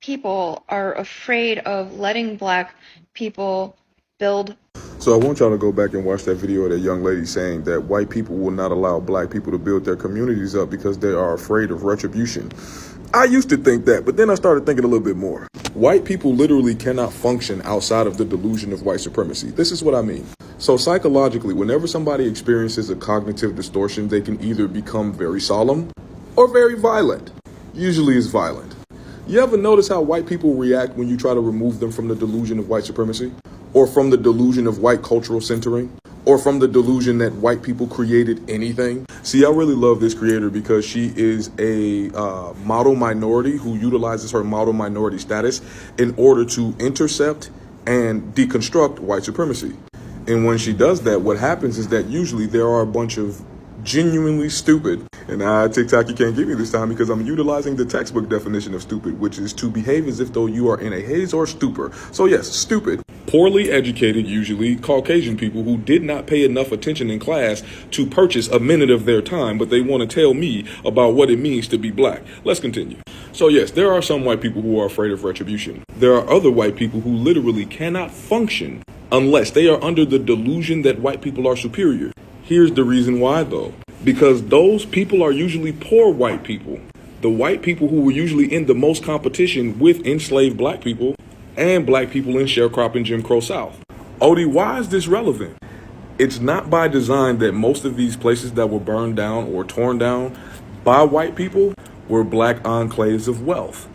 people are afraid of letting black people build. So I want y'all to go back and watch that video of that young lady saying that white people will not allow black people to build their communities up because they are afraid of retribution. I used to think that, but then I started thinking a little bit more. White people literally cannot function outside of the delusion of white supremacy. This is what I mean. So psychologically, whenever somebody experiences a cognitive distortion, they can either become very solemn or very violent. Usually it's violent. You ever notice how white people react when you try to remove them from the delusion of white supremacy? Or from the delusion of white cultural centering? Or from the delusion that white people created anything? See, I really love this creator because she is a model minority who utilizes her model minority status in order to intercept and deconstruct white supremacy. And when she does that, what happens is that usually there are a bunch of genuinely stupid, and TikTok, you can't get me this time because I'm utilizing the textbook definition of stupid, which is to behave as if though you are in a haze or stupor. So yes, stupid. Poorly educated, usually Caucasian people who did not pay enough attention in class to purchase a minute of their time, but they want to tell me about what it means to be black. Let's continue. So yes, there are some white people who are afraid of retribution. There are other white people who literally cannot function unless they are under the delusion that white people are superior. Here's the reason why though. Because those people are usually poor white people. The white people who were usually in the most competition with enslaved black people and black people in sharecropping Jim Crow South. Odie, why is this relevant? It's not by design that most of these places that were burned down or torn down by white people were black enclaves of wealth.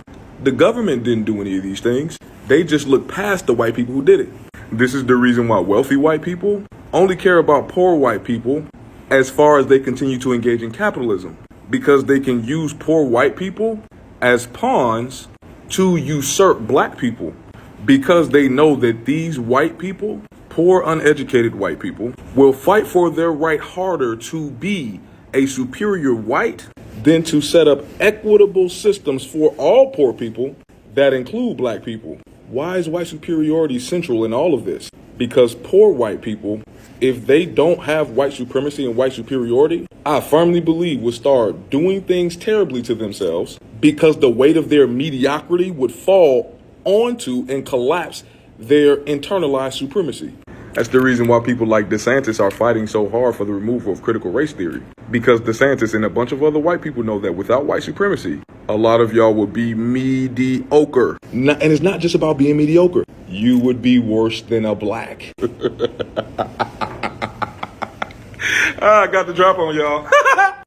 The government didn't do any of these things. They just looked past the white people who did it. This is the reason why wealthy white people only care about poor white people as far as they continue to engage in capitalism, because they can use poor white people as pawns to usurp black people, because they know that these white people, poor uneducated white people, will fight for their right harder to be a superior white than to set up equitable systems for all poor people that include black people. Why is white superiority central in all of this? Because poor white people, if they don't have white supremacy and white superiority, I firmly believe would start doing things terribly to themselves because the weight of their mediocrity would fall onto and collapse their internalized supremacy. That's the reason why people like DeSantis are fighting so hard for the removal of critical race theory. Because DeSantis and a bunch of other white people know that without white supremacy, a lot of y'all would be mediocre. And it's not just about being mediocre. You would be worse than a black. I got the drop on y'all.